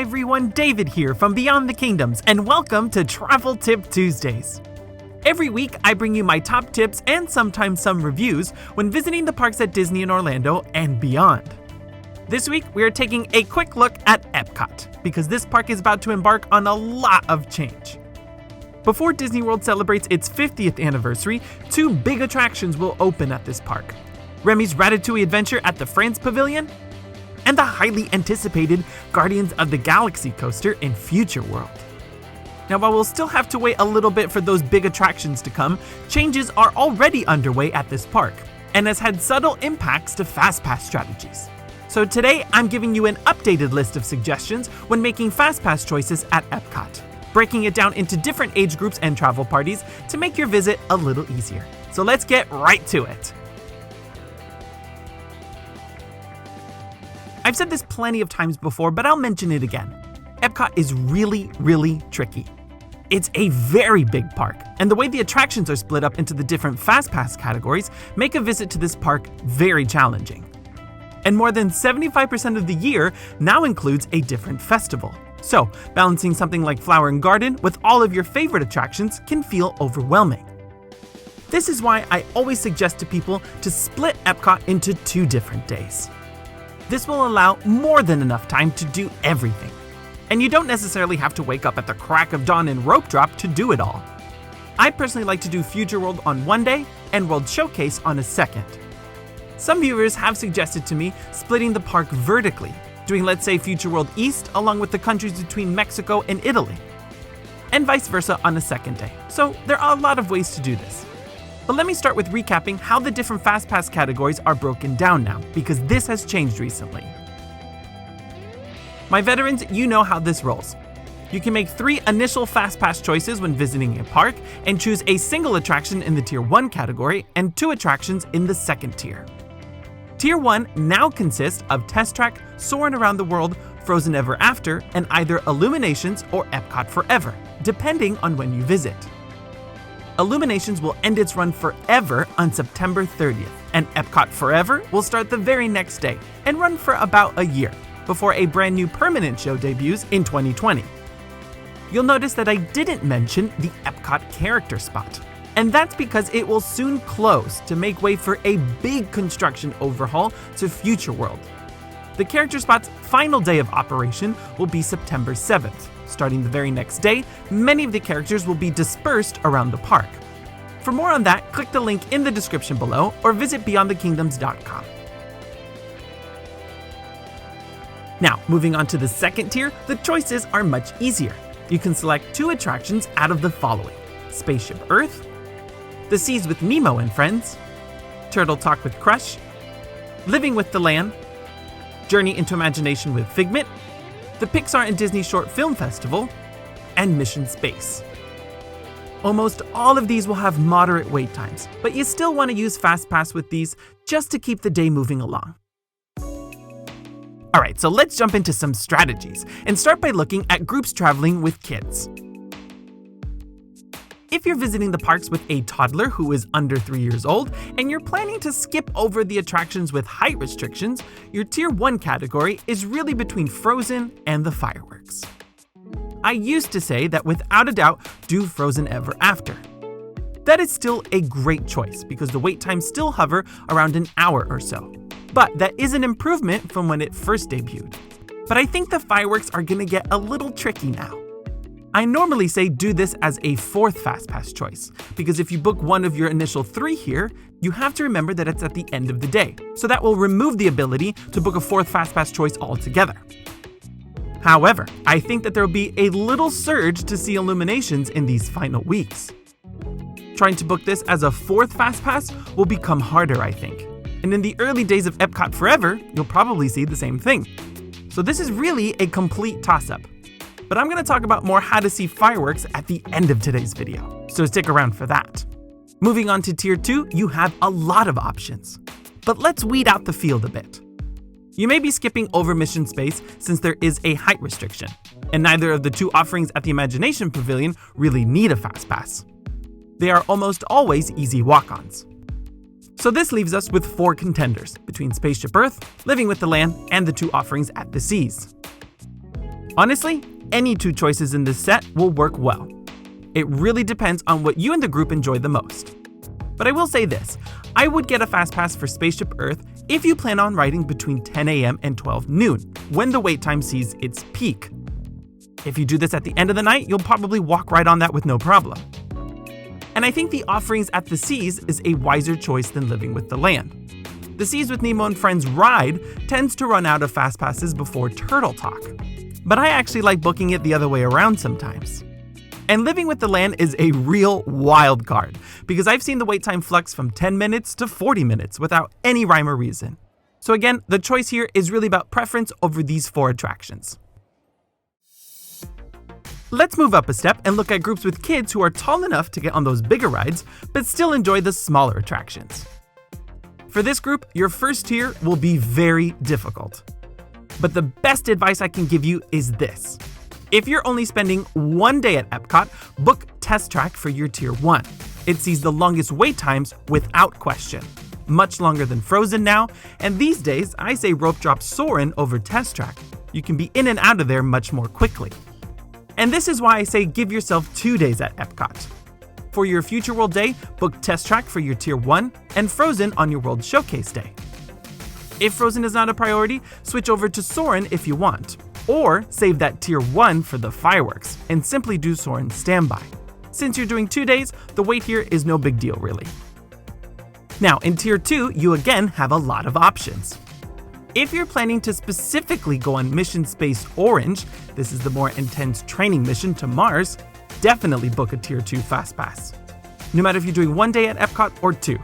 everyone, David here from Beyond the Kingdoms, and welcome to Travel Tip Tuesdays. Every week, I bring you my top tips and sometimes some reviews when visiting the parks at Disney in Orlando and beyond. This week, we are taking a quick look at Epcot, because this park is about to embark on a lot of change. Before Disney World celebrates its 50th anniversary, two big attractions will open at this park: Remy's Ratatouille Adventure at the France Pavilion, and the highly anticipated Guardians of the Galaxy coaster in Future World. Now, while we'll still have to wait a little bit for those big attractions to come, changes are already underway at this park, and has had subtle impacts to Fastpass strategies. So today, I'm giving you an updated list of suggestions when making Fastpass choices at Epcot, breaking it down into different age groups and travel parties to make your visit a little easier. So let's get right to it. I've said this plenty of times before, but I'll mention it again. Epcot is really tricky. It's a very big park, and the way the attractions are split up into the different Fastpass categories make a visit to this park very challenging. And more than 75% of the year now includes a different festival. So, balancing something like Flower and Garden with all of your favorite attractions can feel overwhelming. This is why I always suggest to people to split Epcot into 2 different days. This will allow more than enough time to do everything. And you don't necessarily have to wake up at the crack of dawn and rope drop to do it all. I personally like to do Future World on one day and World Showcase on a second. Some viewers have suggested to me splitting the park vertically, doing, let's say, Future World East along with the countries between Mexico and Italy, and vice versa on a second day. So there are a lot of ways to do this. But let me start with recapping how the different Fastpass categories are broken down now, because this has changed recently. My veterans, you know how this rolls. You can make 3 initial Fastpass choices when visiting a park and choose a single attraction in the Tier 1 category and 2 attractions in the second tier. Tier 1 now consists of Test Track, Soarin' Around the World, Frozen Ever After, and either Illuminations or Epcot Forever, depending on when you visit. Illuminations will end its run forever on September 30th, and Epcot Forever will start the very next day and run for about a year, before a brand new permanent show debuts in 2020. You'll notice that I didn't mention the Epcot Character Spot, and that's because it will soon close to make way for a big construction overhaul to Future World. The Character Spot's final day of operation will be September 7th. Starting the very next day, many of the characters will be dispersed around the park. For more on that, click the link in the description below or visit beyondthekingdoms.com. Now, moving on to the second tier, the choices are much easier. You can select 2 attractions out of the following: Spaceship Earth, The Seas with Nemo and Friends, Turtle Talk with Crush, Living with the Land, Journey into Imagination with Figment, the Pixar and Disney Short Film Festival, and Mission Space. Almost all of these will have moderate wait times, but you still want to use Fastpass with these just to keep the day moving along. Alright, so let's jump into some strategies and start by looking at groups traveling with kids. If you're visiting the parks with a toddler who is under 3 years old and you're planning to skip over the attractions with height restrictions, your Tier 1 category is really between Frozen and the fireworks. I used to say that without a doubt, do Frozen Ever After. That is still a great choice because the wait times still hover around an hour or so. But that is an improvement from when it first debuted. But I think the fireworks are gonna get a little tricky now. I normally say do this as a 4th Fastpass choice, because if you book one of your initial 3 here, you have to remember that it's at the end of the day, so that will remove the ability to book a 4th Fastpass choice altogether. However, I think that there will be a little surge to see Illuminations in these final weeks. Trying to book this as a 4th Fastpass will become harder, I think, and in the early days of Epcot Forever, you'll probably see the same thing. So this is really a complete toss-up. But I'm going to talk about more how to see fireworks at the end of today's video, so stick around for that. Moving on to Tier 2, you have a lot of options. But let's weed out the field a bit. You may be skipping over Mission Space since there is a height restriction, and neither of the 2 offerings at the Imagination Pavilion really need a Fastpass. They are almost always easy walk-ons. So this leaves us with 4 contenders between Spaceship Earth, Living with the Land, and the 2 offerings at the Seas. Honestly, any two choices in this set will work well. It really depends on what you and the group enjoy the most. But I will say this, I would get a Fastpass for Spaceship Earth if you plan on riding between 10 a.m. and 12 noon, when the wait time sees its peak. If you do this at the end of the night, you'll probably walk right on that with no problem. And I think the offerings at the Seas is a wiser choice than living with the land. The Seas with Nemo and Friends ride tends to run out of Fastpasses before Turtle Talk, but I actually like booking it the other way around sometimes. And living with the land is a real wild card, because I've seen the wait time flux from 10 minutes to 40 minutes without any rhyme or reason. So again, the choice here is really about preference over these 4 attractions. Let's move up a step and look at groups with kids who are tall enough to get on those bigger rides, but still enjoy the smaller attractions. For this group, your first tier will be very difficult. But the best advice I can give you is this. If you're only spending 1 day at Epcot, book Test Track for your Tier 1. It sees the longest wait times without question. Much longer than Frozen now, and these days I say rope drop Soarin over Test Track. You can be in and out of there much more quickly. And this is why I say give yourself 2 days at Epcot. For your Future World Day, book Test Track for your Tier 1 and Frozen on your World Showcase Day. If Frozen is not a priority, switch over to Soarin if you want. Or save that Tier 1 for the fireworks and simply do Soarin standby. Since you're doing 2 days, the wait here is no big deal really. Now in Tier 2, you again have a lot of options. If you're planning to specifically go on Mission Space Orange, this is the more intense training mission to Mars, definitely book a Tier 2 Fastpass. No matter if you're doing 1 day at Epcot or 2.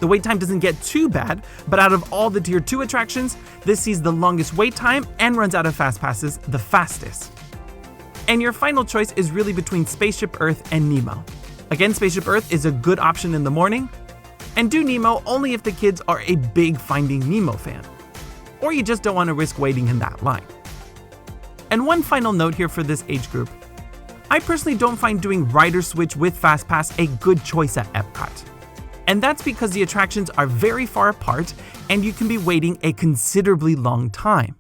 The wait time doesn't get too bad, but out of all the Tier 2 attractions, this sees the longest wait time and runs out of Fastpasses the fastest. And your final choice is really between Spaceship Earth and Nemo. Again, Spaceship Earth is a good option in the morning, and do Nemo only if the kids are a big Finding Nemo fan, or you just don't want to risk waiting in that line. And one final note here for this age group. I personally don't find doing Rider Switch with Fastpass a good choice at Epcot. And that's because the attractions are very far apart and you can be waiting a considerably long time.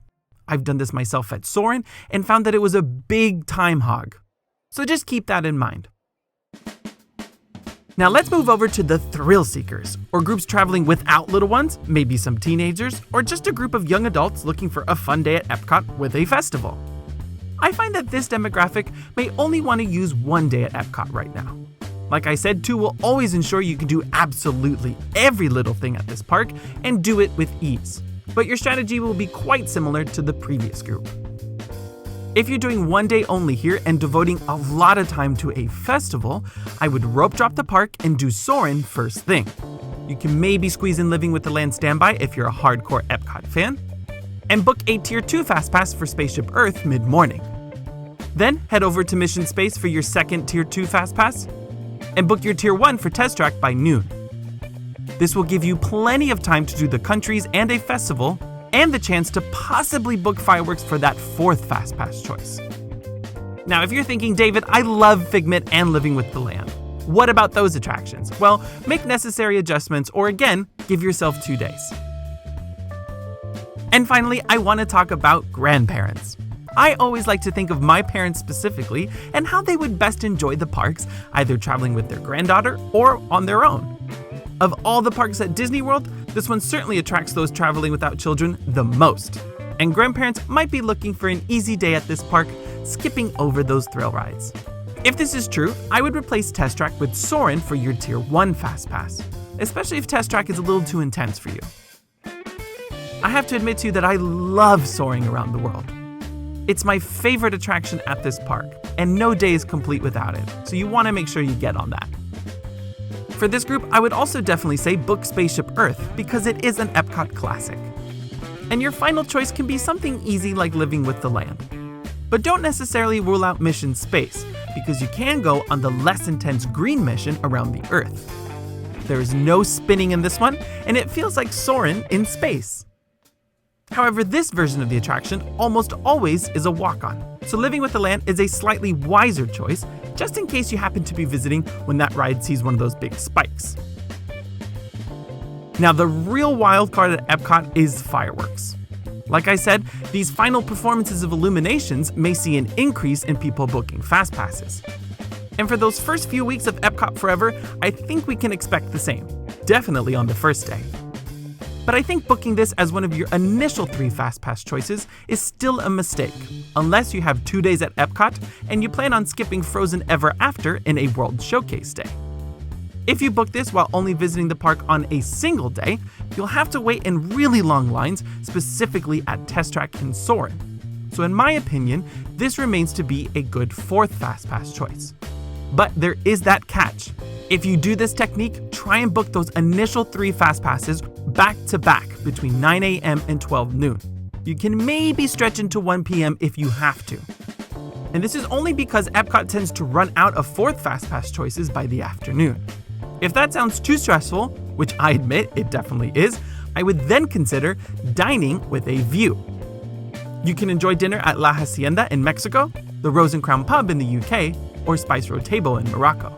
I've done this myself at Soarin and found that it was a big time hog. So just keep that in mind. Now let's move over to the thrill seekers, or groups traveling without little ones, maybe some teenagers, or just a group of young adults looking for a fun day at Epcot with a festival. I find that this demographic may only want to use 1 day at Epcot right now. Like I said, 2 will always ensure you can do absolutely every little thing at this park and do it with ease. But your strategy will be quite similar to the previous group. If you're doing 1 day only here and devoting a lot of time to a festival, I would rope drop the park and do Soarin' first thing. You can maybe squeeze in Living with the Land standby if you're a hardcore Epcot fan, and book a Tier 2 Fastpass for Spaceship Earth mid-morning. Then head over to Mission Space for your second Tier 2 Fastpass, and book your Tier 1 for Test Track by noon. This will give you plenty of time to do the countries and a festival, and the chance to possibly book fireworks for that 4th Fastpass choice. Now, if you're thinking, David, I love Figment and Living with the Land. What about those attractions? Well, make necessary adjustments, or again, give yourself 2 days. And finally, I want to talk about grandparents. I always like to think of my parents specifically and how they would best enjoy the parks, either traveling with their granddaughter or on their own. Of all the parks at Disney World, this one certainly attracts those traveling without children the most. And grandparents might be looking for an easy day at this park, skipping over those thrill rides. If this is true, I would replace Test Track with Soarin' for your Tier 1 Fastpass, especially if Test Track is a little too intense for you. I have to admit to you that I love soaring around the world. It's my favorite attraction at this park, and no day is complete without it, so you want to make sure you get on that. For this group, I would also definitely say book Spaceship Earth because it is an Epcot classic. And your final choice can be something easy like Living with the Land. But don't necessarily rule out Mission Space, because you can go on the less intense green mission around the Earth. There is no spinning in this one, and it feels like Soarin' in space. However, this version of the attraction almost always is a walk-on, so Living with the Land is a slightly wiser choice, just in case you happen to be visiting when that ride sees one of those big spikes. Now, the real wild card at Epcot is fireworks. Like I said, these final performances of Illuminations may see an increase in people booking Fastpasses. And for those first few weeks of Epcot Forever, I think we can expect the same, definitely on the first day. But I think booking this as one of your initial 3 Fastpass choices is still a mistake, unless you have 2 days at Epcot and you plan on skipping Frozen Ever After in a World Showcase day. If you book this while only visiting the park on a single day, you'll have to wait in really long lines, specifically at Test Track and Soarin. So in my opinion, this remains to be a good 4th Fastpass choice. But there is that catch. If you do this technique, try and book those initial 3 Fastpasses back to back between 9 a.m. and 12 noon. You can maybe stretch into 1 p.m. if you have to. And this is only because Epcot tends to run out of 4th Fastpass choices by the afternoon. If that sounds too stressful, which I admit it definitely is, I would then consider dining with a view. You can enjoy dinner at La Hacienda in Mexico, the Rose and Crown Pub in the UK, or Spice Road Table in Morocco.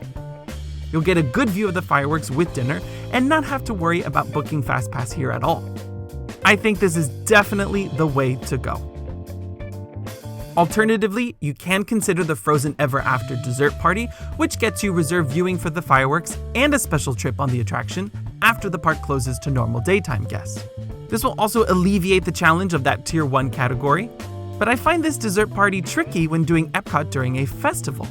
You'll get a good view of the fireworks with dinner and not have to worry about booking Fastpass here at all. I think this is definitely the way to go. Alternatively, you can consider the Frozen Ever After dessert party, which gets you reserved viewing for the fireworks and a special trip on the attraction after the park closes to normal daytime guests. This will also alleviate the challenge of that Tier 1 category, but I find this dessert party tricky when doing Epcot during a festival.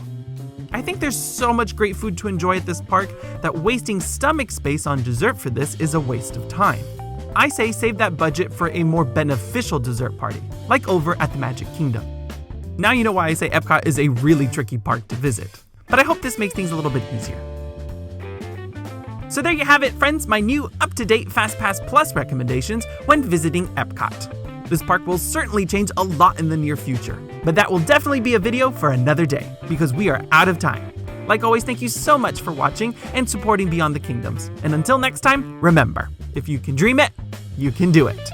I think there's so much great food to enjoy at this park that wasting stomach space on dessert for this is a waste of time. I say save that budget for a more beneficial dessert party, like over at the Magic Kingdom. Now you know why I say Epcot is a really tricky park to visit, but I hope this makes things a little bit easier. So there you have it, friends, my new up-to-date Fastpass Plus recommendations when visiting Epcot. This park will certainly change a lot in the near future, but that will definitely be a video for another day, because we are out of time. Like always, thank you so much for watching and supporting Beyond the Kingdoms. And until next time, remember, if you can dream it, you can do it.